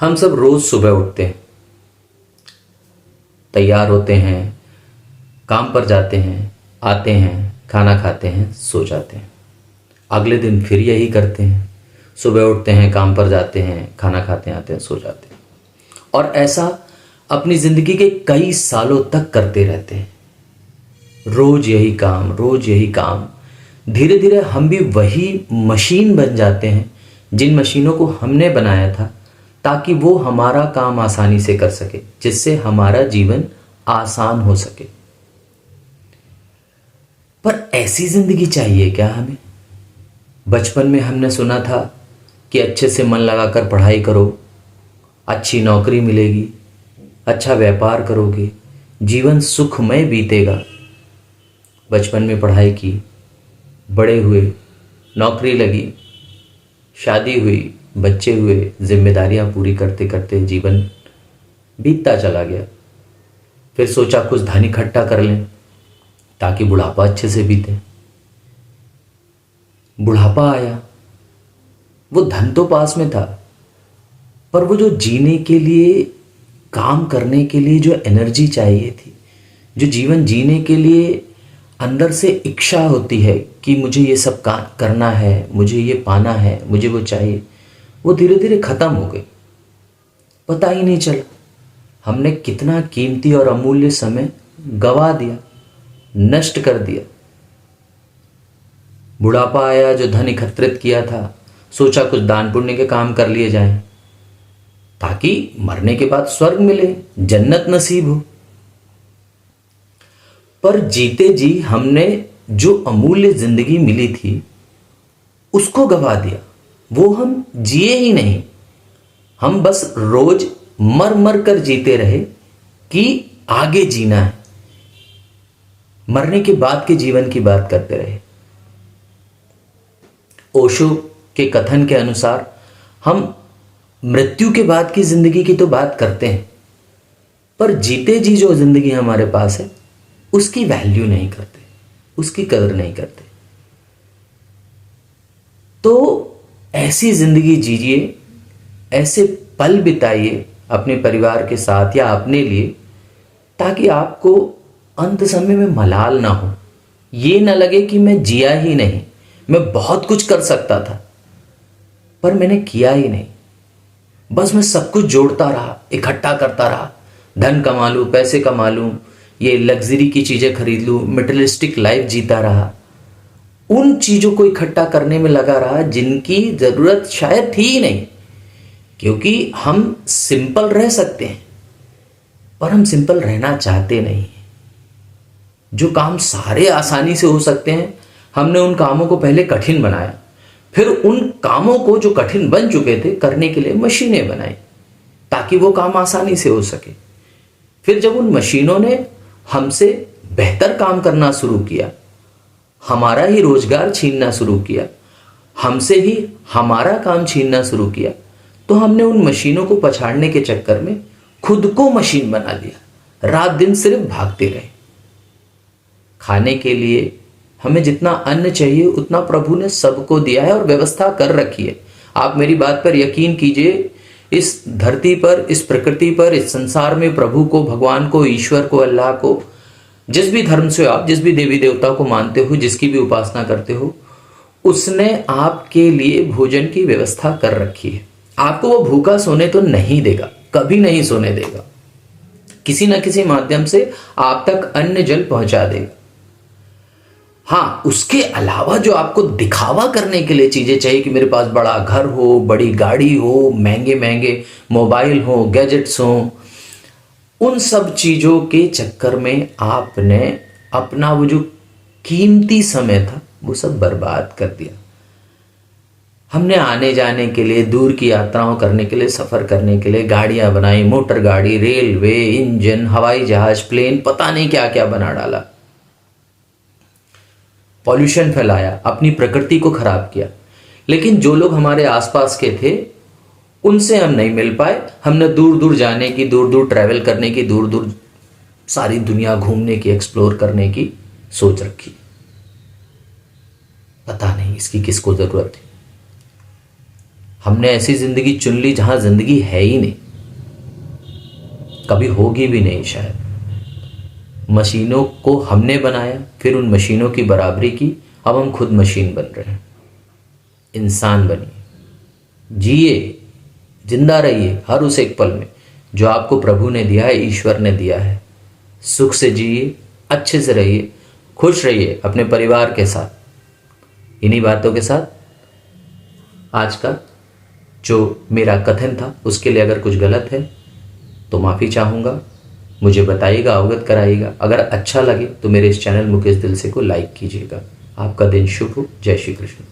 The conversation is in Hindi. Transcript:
हम सब रोज सुबह उठते हैं, तैयार होते हैं, काम पर जाते हैं, आते हैं, खाना खाते हैं, सो जाते हैं। अगले दिन फिर यही करते हैं, सुबह उठते हैं, काम पर जाते हैं, खाना खाते हैं, आते हैं, सो जाते हैं। और ऐसा अपनी जिंदगी के कई सालों तक करते रहते हैं। रोज यही काम, रोज यही काम। धीरे धीरे हम भी वही मशीन बन जाते हैं जिन मशीनों को हमने बनाया था, ताकि वो हमारा काम आसानी से कर सके, जिससे हमारा जीवन आसान हो सके। पर ऐसी जिंदगी चाहिए क्या हमें? बचपन में हमने सुना था कि अच्छे से मन लगाकर पढ़ाई करो, अच्छी नौकरी मिलेगी, अच्छा व्यापार करोगे, जीवन सुखमय बीतेगा। बचपन में पढ़ाई की, बड़े हुए, नौकरी लगी, शादी हुई, बच्चे हुए, जिम्मेदारियां पूरी करते करते जीवन बीतता चला गया। फिर सोचा कुछ धन इकट्ठा कर लें ताकि बुढ़ापा अच्छे से बीते। बुढ़ापा आया, वो धन तो पास में था, पर वो जो जीने के लिए, काम करने के लिए जो एनर्जी चाहिए थी, जो जीवन जीने के लिए अंदर से इच्छा होती है कि मुझे ये सब काम करना है, मुझे ये पाना है, मुझे वो चाहिए, वो धीरे धीरे खत्म हो गई। पता ही नहीं चला हमने कितना कीमती और अमूल्य समय गवा दिया, नष्ट कर दिया। बुढ़ापा आया, जो धन एकत्रित किया था, सोचा कुछ दान पुण्य के काम कर लिए जाएं ताकि मरने के बाद स्वर्ग मिले, जन्नत नसीब हो। पर जीते जी हमने जो अमूल्य जिंदगी मिली थी उसको गवा दिया। वो हम जिए ही नहीं, हम बस रोज मर मर कर जीते रहे कि आगे जीना है। मरने के बाद के जीवन की बात करते रहे। ओशो के कथन के अनुसार हम मृत्यु के बाद की जिंदगी की तो बात करते हैं, पर जीते जी जो जिंदगी हमारे पास है उसकी वैल्यू नहीं करते, उसकी कदर नहीं करते। तो ऐसी जिंदगी जीजिए, ऐसे पल बिताइए अपने परिवार के साथ या अपने लिए, ताकि आपको अंत समय में मलाल ना हो, ये ना लगे कि मैं जिया ही नहीं, मैं बहुत कुछ कर सकता था पर मैंने किया ही नहीं। बस मैं सब कुछ जोड़ता रहा, इकट्ठा करता रहा, धन कमा लूं, पैसे कमा लूं, ये लग्जरी की चीजें खरीद लूं, मटेरियलिस्टिक लाइफ जीता रहा, उन चीजों को इकट्ठा करने में लगा रहा जिनकी जरूरत शायद थी ही नहीं। क्योंकि हम सिंपल रह सकते हैं पर हम सिंपल रहना चाहते नहीं। जो काम सारे आसानी से हो सकते हैं, हमने उन कामों को पहले कठिन बनाया, फिर उन कामों को जो कठिन बन चुके थे करने के लिए मशीनें बनाई ताकि वो काम आसानी से हो सके। फिर जब उन मशीनों ने हमसे बेहतर काम करना शुरू किया, हमारा ही रोजगार छीनना शुरू किया, हमसे ही हमारा काम छीनना शुरू किया, तो हमने उन मशीनों को पछाड़ने के चक्कर में खुद को मशीन बना लिया। रात दिन सिर्फ भागते रहे। खाने के लिए हमें जितना अन्न चाहिए उतना प्रभु ने सबको दिया है और व्यवस्था कर रखी है। आप मेरी बात पर यकीन कीजिए, इस धरती पर, इस प्रकृति पर, इस संसार में प्रभु को, भगवान को, ईश्वर को, अल्लाह को, जिस भी धर्म से आप, जिस भी देवी देवता को मानते हो, जिसकी भी उपासना करते हो, उसने आपके लिए भोजन की व्यवस्था कर रखी है। आपको वो भूखा सोने तो नहीं देगा, कभी नहीं सोने देगा। किसी ना किसी माध्यम से आप तक अन्न जल पहुंचा देगा। हाँ, उसके अलावा जो आपको दिखावा करने के लिए चीजें चाहिए कि मेरे पास बड़ा घर हो, बड़ी गाड़ी हो, महंगे महंगे मोबाइल हो, गैजेट्स हो, उन सब चीजों के चक्कर में आपने अपना वो जो कीमती समय था वो सब बर्बाद कर दिया। हमने आने जाने के लिए, दूर की यात्राओं करने के लिए, सफर करने के लिए गाड़ियां बनाई, मोटर गाड़ी, रेलवे, इंजन, हवाई जहाज, प्लेन, पता नहीं क्या क्या बना डाला। पॉल्यूशन फैलाया, अपनी प्रकृति को खराब किया। लेकिन जो लोग हमारे आसपास के थे उनसे हम नहीं मिल पाए। हमने दूर दूर जाने की, दूर दूर ट्रैवल करने की, दूर दूर सारी दुनिया घूमने की, एक्सप्लोर करने की सोच रखी। पता नहीं इसकी किसको जरूरत है। हमने ऐसी ज़िंदगी चुन ली जहाँ ज़िंदगी है ही नहीं, कभी होगी भी नहीं शायद। मशीनों को हमने बनाया, फिर उन मशीनों की बराबरी की, अब हम खुद मशीन बन रहे हैं। इंसान बनिए, जिए, जिंदा रहिए हर उस एक पल में जो आपको प्रभु ने दिया है, ईश्वर ने दिया है। सुख से जिए, अच्छे से रहिए, खुश रहिए अपने परिवार के साथ। इन्हीं बातों के साथ आज का जो मेरा कथन था उसके लिए अगर कुछ गलत है तो माफ़ी चाहूँगा, मुझे बताइएगा, अवगत कराइएगा। अगर अच्छा लगे तो मेरे इस चैनल मुकेश दिल से को लाइक कीजिएगा। आपका दिन शुभ हो। जय श्री कृष्ण।